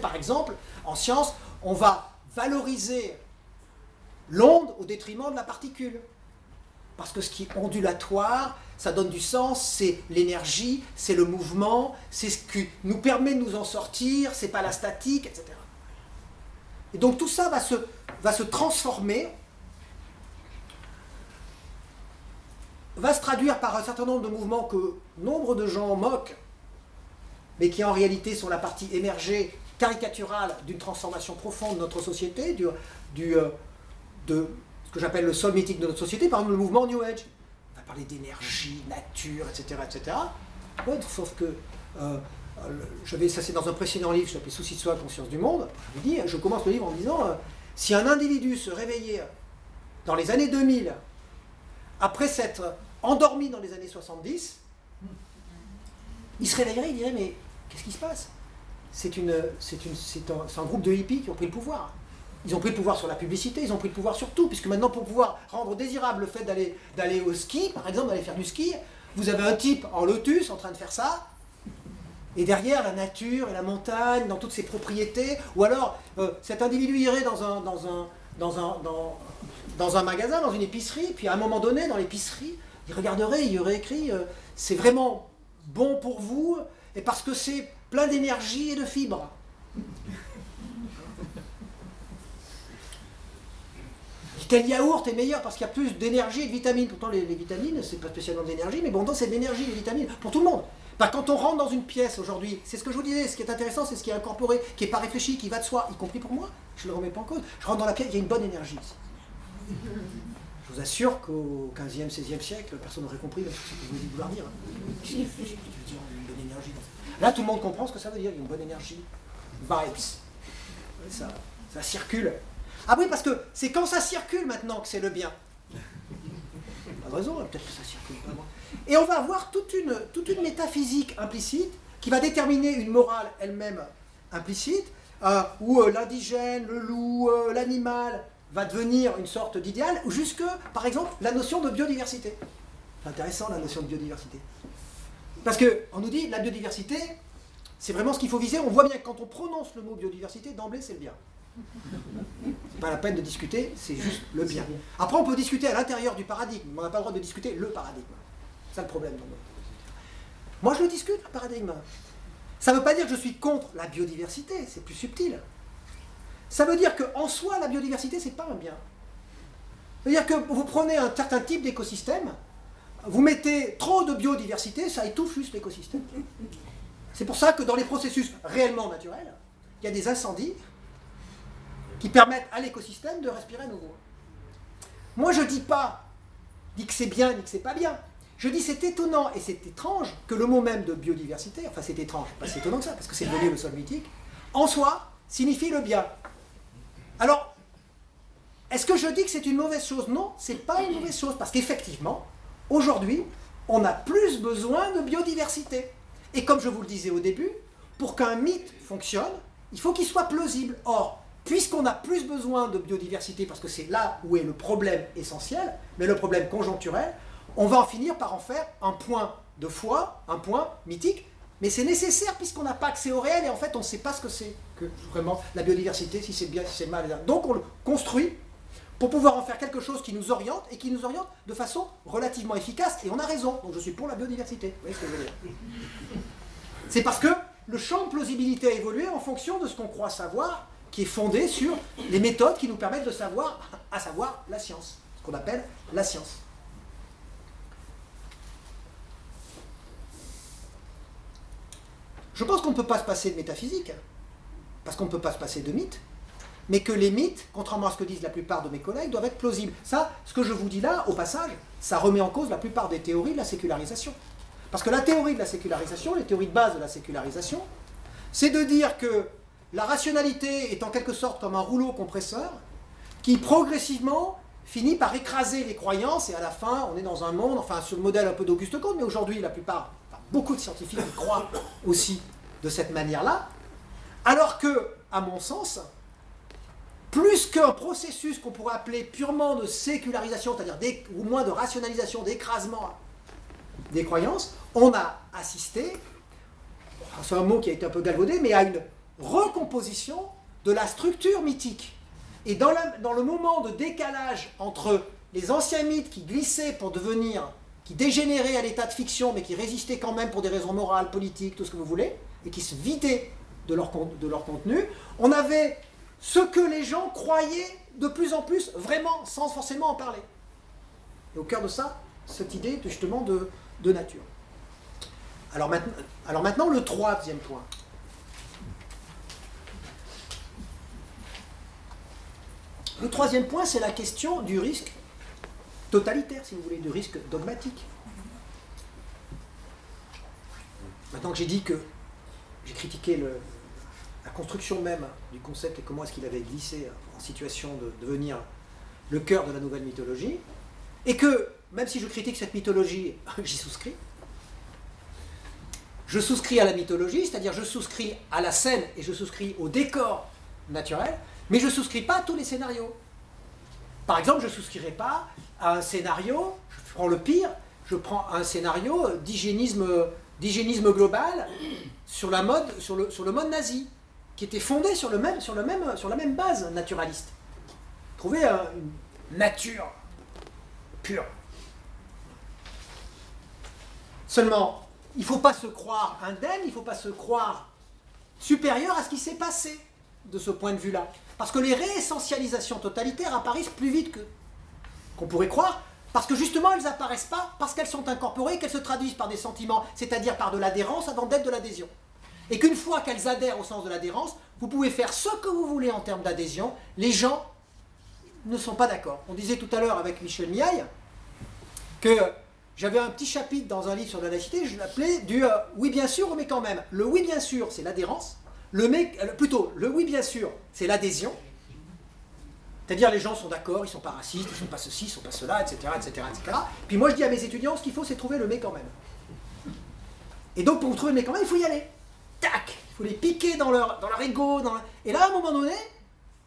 Par exemple, en science, on va valoriser l'onde au détriment de la particule. Parce que ce qui est ondulatoire, ça donne du sens, c'est l'énergie, c'est le mouvement, c'est ce qui nous permet de nous en sortir, c'est pas la statique, etc. Et donc tout ça va se transformer, va se traduire par un certain nombre de mouvements que nombre de gens moquent, mais qui en réalité sont la partie émergée, caricaturale d'une transformation profonde de notre société, de ce que j'appelle le sol mythique de notre société, par exemple le mouvement New Age. On va parler d'énergie, nature, etc. etc. Ouais, sauf que, ça c'est dans un précédent livre, je s'appelait Souci de soi, conscience du monde, je commence le livre en disant, si un individu se réveillait dans les années 2000, après s'être endormi dans les années 70, il se réveillerait, il dirait, mais qu'est-ce qui se passe? C'est un groupe de hippies qui ont pris le pouvoir. Ils ont pris le pouvoir sur la publicité, ils ont pris le pouvoir sur tout, puisque maintenant, pour pouvoir rendre désirable le fait d'aller au ski, par exemple, d'aller faire du ski, vous avez un type en lotus en train de faire ça, et derrière, la nature et la montagne, dans toutes ses propriétés, ou alors, cet individu irait dans un magasin, dans une épicerie, puis à un moment donné, dans l'épicerie, il regarderait, il y aurait écrit « c'est vraiment bon pour vous, et parce que c'est plein d'énergie et de fibres ». Tel yaourt est meilleur parce qu'il y a plus d'énergie et de vitamines. Pourtant, les vitamines, c'est pas spécialement de l'énergie, mais bon, c'est de l'énergie et des vitamines pour tout le monde. Quand on rentre dans une pièce aujourd'hui, c'est ce que je vous disais, ce qui est intéressant, c'est ce qui est incorporé, qui n'est pas réfléchi, qui va de soi, y compris pour moi. Je ne le remets pas en cause. Je rentre dans la pièce, il y a une bonne énergie ici. Je vous assure qu'au 15e, 16e siècle, personne n'aurait compris ce que vous voulez vouloir dire. Qu'est-ce que tu veux dire, une bonne énergie? Là, tout le monde comprend ce que ça veut dire, une bonne énergie. Vibes. Ça circule. Ah oui, parce que c'est quand ça circule maintenant que c'est le bien. Pas de raison, peut-être que ça circule pas moins. Et on va avoir toute une métaphysique implicite qui va déterminer une morale elle-même implicite, où l'indigène, le loup, l'animal va devenir une sorte d'idéal, ou jusque, par exemple, la notion de biodiversité. C'est intéressant, la notion de biodiversité. Parce qu'on nous dit, la biodiversité, c'est vraiment ce qu'il faut viser. On voit bien que quand on prononce le mot biodiversité, d'emblée, c'est le bien. C'est pas la peine de discuter, c'est juste le bien. Après, on peut discuter à l'intérieur du paradigme, mais on n'a pas le droit de discuter le paradigme. C'est ça le problème. Moi, je le discute, le paradigme. Ça ne veut pas dire que je suis contre la biodiversité, c'est plus subtil. Ça veut dire qu'en soi, la biodiversité, c'est pas un bien. Ça veut dire que vous prenez un certain type d'écosystème, vous mettez trop de biodiversité, ça étouffe juste l'écosystème. C'est pour ça que dans les processus réellement naturels, il y a des incendies qui permettent à l'écosystème de respirer à nouveau. Moi, je ne dis pas que c'est bien ni que c'est pas bien. Je dis c'est étonnant et c'est étrange que le mot même de biodiversité, enfin c'est étrange, pas si étonnant que ça, parce que c'est devenu le sol mythique, en soi, signifie le bien. Alors, est-ce que je dis que c'est une mauvaise chose? Non, c'est pas une mauvaise chose, parce qu'effectivement, aujourd'hui, on a plus besoin de biodiversité. Et comme je vous le disais au début, pour qu'un mythe fonctionne, il faut qu'il soit plausible. Or, puisqu'on a plus besoin de biodiversité, parce que c'est là où est le problème essentiel, mais le problème conjoncturel, on va en finir par en faire un point de foi, un point mythique, mais c'est nécessaire puisqu'on n'a pas accès au réel et en fait on ne sait pas ce que c'est que vraiment la biodiversité, si c'est bien, si c'est mal. Donc on le construit pour pouvoir en faire quelque chose qui nous oriente et qui nous oriente de façon relativement efficace. Et on a raison, donc je suis pour la biodiversité. Vous voyez ce que je veux dire? C'est parce que le champ de plausibilité a évolué en fonction de ce qu'on croit savoir, qui est fondé sur les méthodes qui nous permettent de savoir, à savoir la science, ce qu'on appelle la science. Je pense qu'on ne peut pas se passer de métaphysique, parce qu'on ne peut pas se passer de mythes, mais que les mythes, contrairement à ce que disent la plupart de mes collègues, doivent être plausibles. Ça, ce que je vous dis là, au passage, ça remet en cause la plupart des théories de la sécularisation. Parce que la théorie de la sécularisation, les théories de base de la sécularisation, c'est de dire que la rationalité est en quelque sorte comme un rouleau compresseur qui progressivement finit par écraser les croyances et à la fin on est dans un monde, enfin sur le modèle un peu d'Auguste Comte, mais aujourd'hui la plupart, enfin, beaucoup de scientifiques y croient aussi de cette manière-là, alors que, à mon sens, plus qu'un processus qu'on pourrait appeler purement de sécularisation, c'est-à-dire au moins de rationalisation, d'écrasement des croyances, on a assisté, c'est un mot qui a été un peu galvaudé, mais à une recomposition de la structure mythique. Et dans le moment de décalage entre les anciens mythes qui glissaient pour devenir, qui dégénéraient à l'état de fiction, mais qui résistaient quand même pour des raisons morales, politiques, tout ce que vous voulez, et qui se vidaient de leur contenu, on avait ce que les gens croyaient de plus en plus, vraiment, sans forcément en parler. Et au cœur de ça, cette idée justement de nature. Alors maintenant, le troisième point. Le troisième point, c'est la question du risque totalitaire, si vous voulez, du risque dogmatique. Maintenant que j'ai dit que j'ai critiqué la construction même du concept et comment est-ce qu'il avait glissé en situation de devenir le cœur de la nouvelle mythologie, et que, même si je critique cette mythologie, j'y souscris. Je souscris à la mythologie, c'est-à-dire je souscris à la scène et je souscris au décor naturel, mais je ne souscris pas à tous les scénarios. Par exemple, je ne souscrirai pas à un scénario, je prends le pire, je prends un scénario d'hygiénisme global sur le mode nazi, qui était fondé sur la même base naturaliste. Trouver une nature pure. Seulement, il ne faut pas se croire indemne, il ne faut pas se croire supérieur à ce qui s'est passé de ce point de vue-là. Parce que les réessentialisations totalitaires apparaissent plus vite qu'on pourrait croire, parce que justement elles n'apparaissent pas, parce qu'elles sont incorporées, qu'elles se traduisent par des sentiments, c'est-à-dire par de l'adhérence avant d'être de l'adhésion. Et qu'une fois qu'elles adhèrent au sens de l'adhérence, vous pouvez faire ce que vous voulez en termes d'adhésion, les gens ne sont pas d'accord. On disait tout à l'heure avec Michel Miaille que j'avais un petit chapitre dans un livre sur la laïcité, je l'appelais du oui bien sûr mais quand même. Le oui bien sûr c'est l'adhérence, le oui bien sûr c'est l'adhésion, c'est-à-dire les gens sont d'accord, ils ne sont pas racistes, ils ne sont pas ceci, ils ne sont pas cela, etc., etc., etc. Puis moi je dis à mes étudiants, ce qu'il faut c'est trouver le mais quand même. Et donc pour trouver le mais quand même, il faut y aller. Tac, il faut les piquer dans leur ego. Et là à un moment donné,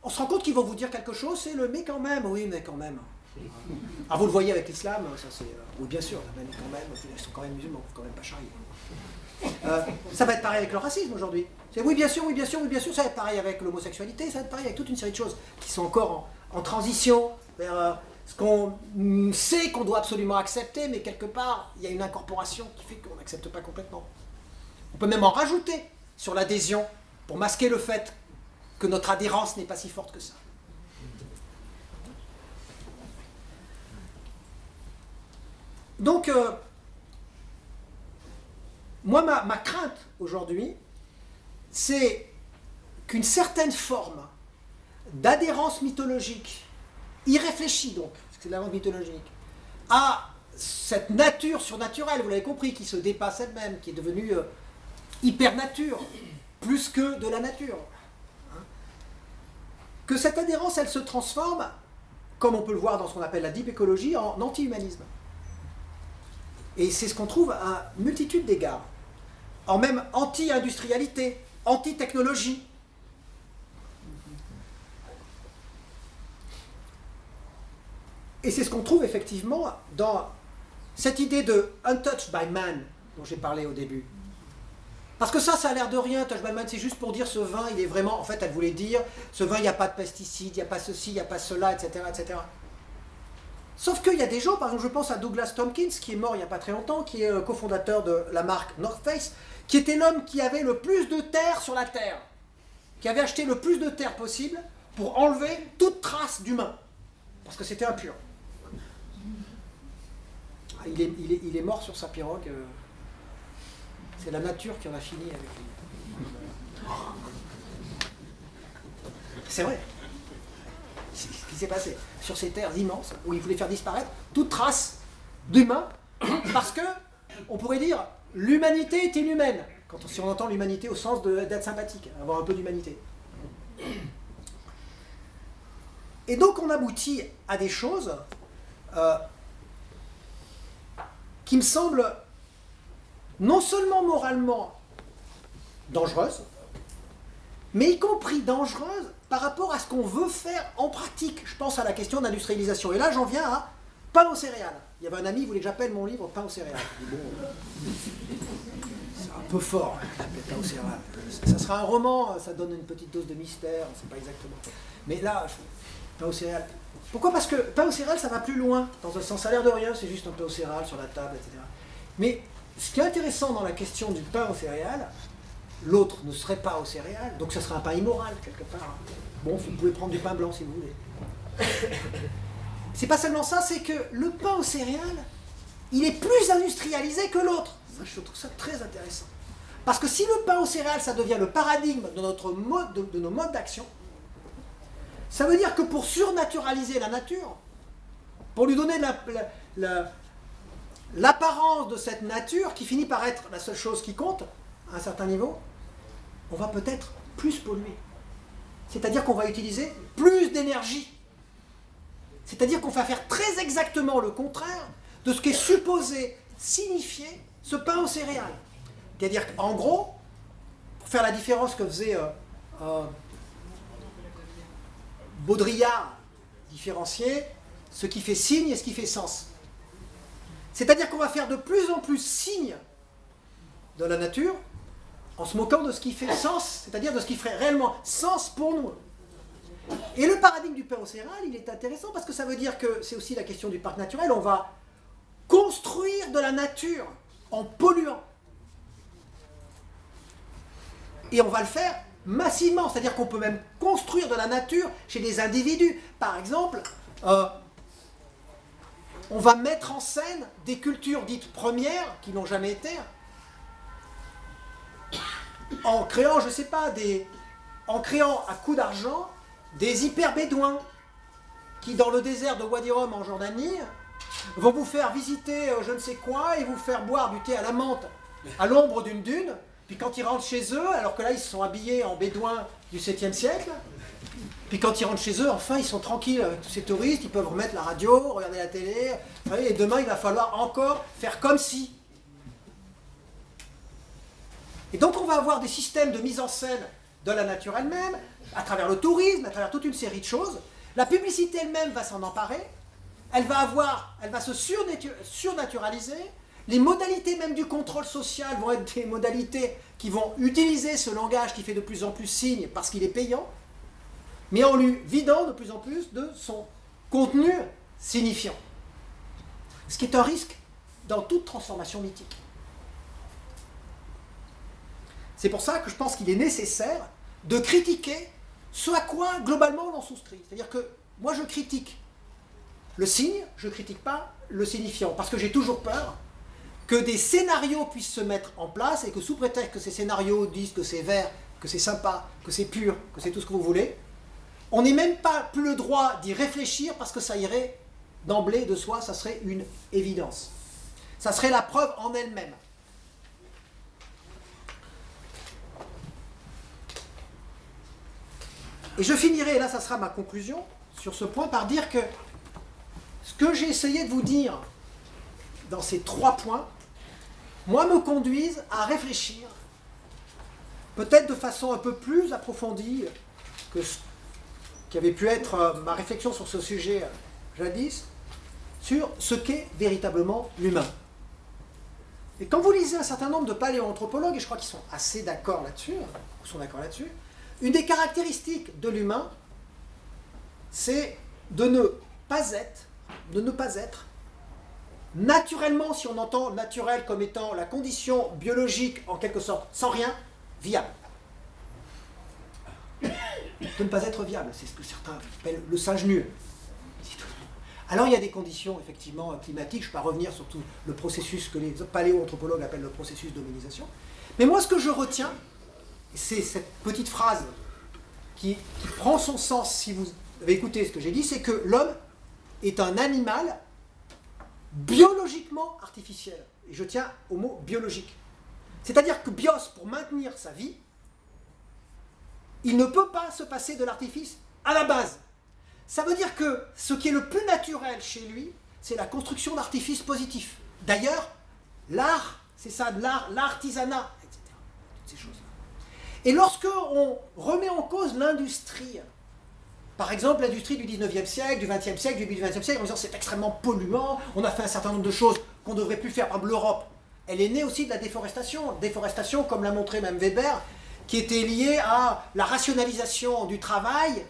on se rend compte qu'ils vont vous dire quelque chose, c'est le mais quand même, oui mais quand même. Alors vous le voyez avec l'islam, ça c'est oui bien sûr, mais quand même, ils sont quand même musulmans, il ne faut quand même pas charrier. Ça va être pareil avec le racisme aujourd'hui. C'est oui bien sûr, oui bien sûr, oui bien sûr, ça va être pareil avec l'homosexualité, ça va être pareil avec toute une série de choses qui sont encore en transition vers ce qu'on sait qu'on doit absolument accepter, mais quelque part, il y a une incorporation qui fait qu'on n'accepte pas complètement. On peut même en rajouter sur l'adhésion pour masquer le fait que notre adhérence n'est pas si forte que ça. Donc, moi, ma crainte aujourd'hui, c'est qu'une certaine forme d'adhérence mythologique, irréfléchie donc, parce que c'est l'adhérence mythologique, à cette nature surnaturelle, vous l'avez compris, qui se dépasse elle-même, qui est devenue hyper-nature, plus que de la nature. Que cette adhérence, elle se transforme, comme on peut le voir dans ce qu'on appelle la deep écologie, en anti-humanisme. Et c'est ce qu'on trouve à multitude d'égards. En même anti-industrialité, anti-technologie. Et c'est ce qu'on trouve effectivement dans cette idée de untouched by man dont j'ai parlé au début. Parce que ça a l'air de rien, untouched by man, c'est juste pour dire ce vin, il est vraiment, en fait, elle voulait dire, ce vin, il n'y a pas de pesticides, il n'y a pas ceci, il n'y a pas cela, etc., etc. Sauf qu'il y a des gens, par exemple, je pense à Douglas Tompkins, qui est mort il n'y a pas très longtemps, qui est cofondateur de la marque North Face, qui était l'homme qui avait le plus de terre sur la Terre, qui avait acheté le plus de terre possible pour enlever toute trace d'humain, parce que c'était impur. Il est mort sur sa pirogue, c'est la nature qui en a fini avec lui. C'est vrai. C'est ce qui s'est passé sur ces terres immenses où il voulait faire disparaître toute trace d'humain parce que, on pourrait dire, l'humanité est inhumaine. Si on entend l'humanité au sens d'être sympathique, avoir un peu d'humanité. Et donc on aboutit à des choses qui me semblent non seulement moralement dangereuses, mais y compris dangereuses par rapport à ce qu'on veut faire en pratique. Je pense à la question d'industrialisation. Et là, j'en viens à pain aux céréales. Il y avait un ami, il voulait que j'appelle mon livre Pain aux céréales. Bon, peu fort, l'appeler pain aux céréales. Ça sera un roman, ça donne une petite dose de mystère, on ne sait pas exactement. Mais là, pain aux céréales. Pourquoi? Parce que pain aux céréales, ça va plus loin. Dans un sens, ça a l'air de rien, c'est juste un pain aux céréales sur la table, etc. Mais ce qui est intéressant dans la question du pain aux céréales, l'autre ne serait pas aux céréales, donc ça serait un pain immoral, quelque part. Bon, vous pouvez prendre du pain blanc si vous voulez. C'est pas seulement ça, c'est que le pain aux céréales, il est plus industrialisé que l'autre. Je trouve ça très intéressant. Parce que si le pain aux céréales, ça devient le paradigme de, de nos modes d'action, ça veut dire que pour surnaturaliser la nature, pour lui donner l'apparence de cette nature qui finit par être la seule chose qui compte, à un certain niveau, on va peut-être plus polluer. C'est-à-dire qu'on va utiliser plus d'énergie. C'est-à-dire qu'on va faire très exactement le contraire de ce qui est supposé signifier ce pain aux céréales. C'est-à-dire qu'en gros, pour faire la différence que faisait Baudrillard, différencier ce qui fait signe et ce qui fait sens. C'est-à-dire qu'on va faire de plus en plus signe de la nature en se moquant de ce qui fait sens, c'est-à-dire de ce qui ferait réellement sens pour nous. Et le paradigme du pain aux céréales, il est intéressant parce que ça veut dire que c'est aussi la question du parc naturel. On va construire de la nature en polluant. Et on va le faire massivement, c'est-à-dire qu'on peut même construire de la nature chez des individus. Par exemple, on va mettre en scène des cultures dites premières, qui n'ont jamais été, en créant, je ne sais pas, en créant à coups d'argent des hyper-bédouins qui, dans le désert de Wadi Rum en Jordanie, vont vous faire visiter je ne sais quoi et vous faire boire du thé à la menthe à l'ombre d'une dune. Puis quand ils rentrent chez eux, alors que là ils se sont habillés en bédouins du 7e siècle, puis quand ils rentrent chez eux, enfin ils sont tranquilles avec tous ces touristes, ils peuvent remettre la radio, regarder la télé, et demain il va falloir encore faire comme si. Et donc on va avoir des systèmes de mise en scène de la nature elle-même, à travers le tourisme, à travers toute une série de choses. La publicité elle-même va s'en emparer, elle va se surnaturaliser. Les modalités même du contrôle social vont être des modalités qui vont utiliser ce langage qui fait de plus en plus signe parce qu'il est payant, mais en lui vidant de plus en plus de son contenu signifiant. Ce qui est un risque dans toute transformation mythique. C'est pour ça que je pense qu'il est nécessaire de critiquer ce à quoi globalement l'on souscrit. C'est-à-dire que moi je critique le signe, je ne critique pas le signifiant, parce que j'ai toujours peur que des scénarios puissent se mettre en place et que sous prétexte que ces scénarios disent que c'est vert, que c'est sympa, que c'est pur, que c'est tout ce que vous voulez, on n'est même pas plus le droit d'y réfléchir parce que ça irait d'emblée de soi, ça serait une évidence. Ça serait la preuve en elle-même. Et je finirai, et là ça sera ma conclusion, sur ce point par dire que ce que j'ai essayé de vous dire dans ces 3 points, moi, me conduisent à réfléchir, peut-être de façon un peu plus approfondie que ce qui avait pu être ma réflexion sur ce sujet jadis, sur ce qu'est véritablement l'humain. Et quand vous lisez un certain nombre de paléoanthropologues, et je crois qu'ils sont assez d'accord là-dessus, une des caractéristiques de l'humain, c'est de ne pas être naturellement, si on entend naturel comme étant la condition biologique, en quelque sorte, sans rien, viable. De ne pas être viable, c'est ce que certains appellent le singe nul. Alors il y a des conditions, effectivement, climatiques, je ne vais pas revenir sur tout le processus que les paléoanthropologues appellent le processus d'hominisation. Mais moi, ce que je retiens, c'est cette petite phrase qui prend son sens, si vous avez écouté ce que j'ai dit, c'est que l'homme est un animal biologiquement artificiel. Et je tiens au mot biologique. C'est-à-dire que bios, pour maintenir sa vie, il ne peut pas se passer de l'artifice à la base. Ça veut dire que ce qui est le plus naturel chez lui, c'est la construction d'artifices positifs. D'ailleurs, l'art, c'est ça, l'artisanat, etc. Toutes ces choses-là. Et lorsque on remet en cause l'industrie, par exemple l'industrie du 19e siècle, du 20e siècle, du début du 20e siècle, en disant c'est extrêmement polluant, on a fait un certain nombre de choses qu'on ne devrait plus faire, par exemple l'Europe elle est née aussi de la déforestation. Déforestation, comme l'a montré même Weber, qui était liée à la rationalisation du travail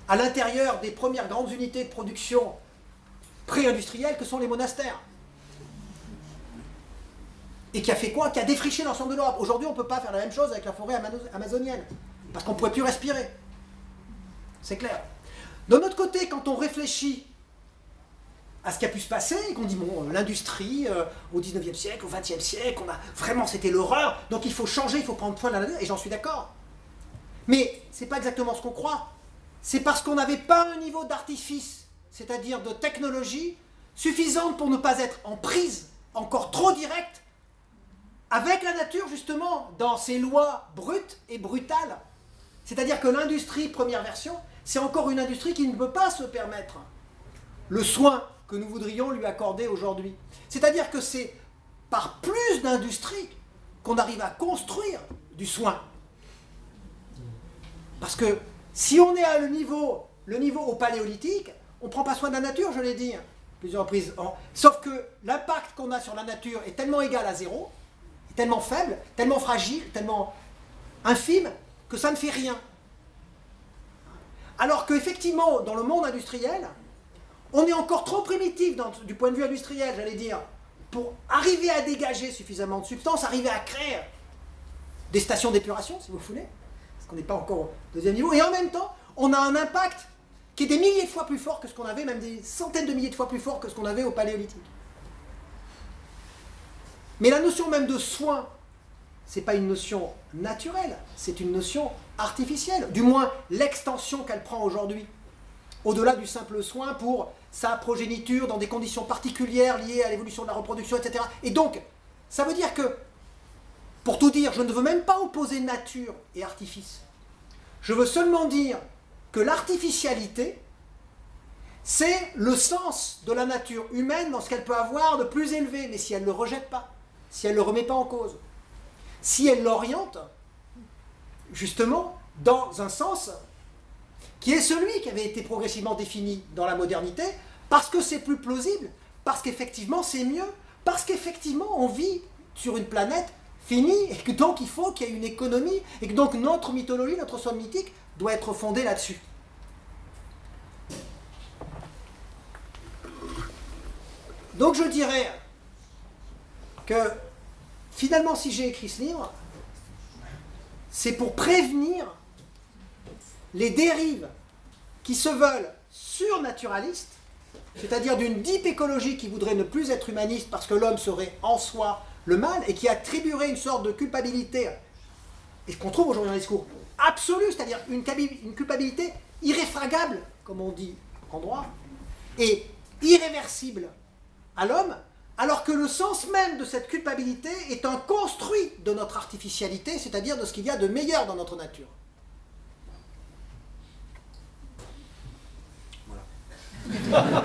à l'intérieur des premières grandes unités de production pré-industrielles que sont les monastères. Et qui a fait quoi? Qui a défriché l'ensemble de l'Europe. Aujourd'hui, on ne peut pas faire la même chose avec la forêt amazonienne, parce qu'on ne pourrait plus respirer. C'est clair. D'un autre côté, quand on réfléchit à ce qui a pu se passer, et qu'on dit, bon, l'industrie, au 19e siècle, au 20e siècle, vraiment, c'était l'horreur, donc il faut changer, il faut prendre soin de la nature, et j'en suis d'accord. Mais ce n'est pas exactement ce qu'on croit. C'est parce qu'on n'avait pas un niveau d'artifice, c'est-à-dire de technologie, suffisante pour ne pas être en prise encore trop directe avec la nature, justement, dans ses lois brutes et brutales. C'est-à-dire que l'industrie, première version, c'est encore une industrie qui ne peut pas se permettre le soin que nous voudrions lui accorder aujourd'hui. C'est-à-dire que c'est par plus d'industrie qu'on arrive à construire du soin. Parce que si on est à le niveau au paléolithique, on ne prend pas soin de la nature, je l'ai dit plusieurs reprises. Sauf que l'impact qu'on a sur la nature est tellement égal à zéro, tellement faible, tellement fragile, tellement infime, que ça ne fait rien. Alors qu'effectivement, dans le monde industriel, on est encore trop primitif du point de vue industriel, j'allais dire, pour arriver à dégager suffisamment de substances, arriver à créer des stations d'épuration, si vous voulez, parce qu'on n'est pas encore au deuxième niveau, et en même temps, on a un impact qui est des milliers de fois plus fort que ce qu'on avait, même des centaines de milliers de fois plus fort que ce qu'on avait au paléolithique. Mais la notion même de soin, ce n'est pas une notion naturelle, c'est une notion artificielle, du moins l'extension qu'elle prend aujourd'hui, au-delà du simple soin pour sa progéniture dans des conditions particulières liées à l'évolution de la reproduction, etc. Et donc, ça veut dire que, pour tout dire, je ne veux même pas opposer nature et artifice. Je veux seulement dire que l'artificialité, c'est le sens de la nature humaine dans ce qu'elle peut avoir de plus élevé, mais si elle ne le rejette pas, si elle ne le remet pas en cause, si elle l'oriente, justement, dans un sens qui est celui qui avait été progressivement défini dans la modernité, parce que c'est plus plausible, parce qu'effectivement c'est mieux, parce qu'effectivement on vit sur une planète finie, et que donc il faut qu'il y ait une économie, et que donc notre mythologie, notre somme mythique, doit être fondée là-dessus. Donc je dirais que finalement, si j'ai écrit ce livre, c'est pour prévenir les dérives qui se veulent surnaturalistes, c'est-à-dire d'une deep écologie qui voudrait ne plus être humaniste parce que l'homme serait en soi le mal et qui attribuerait une sorte de culpabilité, et ce qu'on trouve aujourd'hui dans les discours, absolue, c'est-à-dire une culpabilité irréfragable, comme on dit en droit, et irréversible à l'homme, alors que le sens même de cette culpabilité est un construit de notre artificialité, c'est-à-dire de ce qu'il y a de meilleur dans notre nature. Voilà.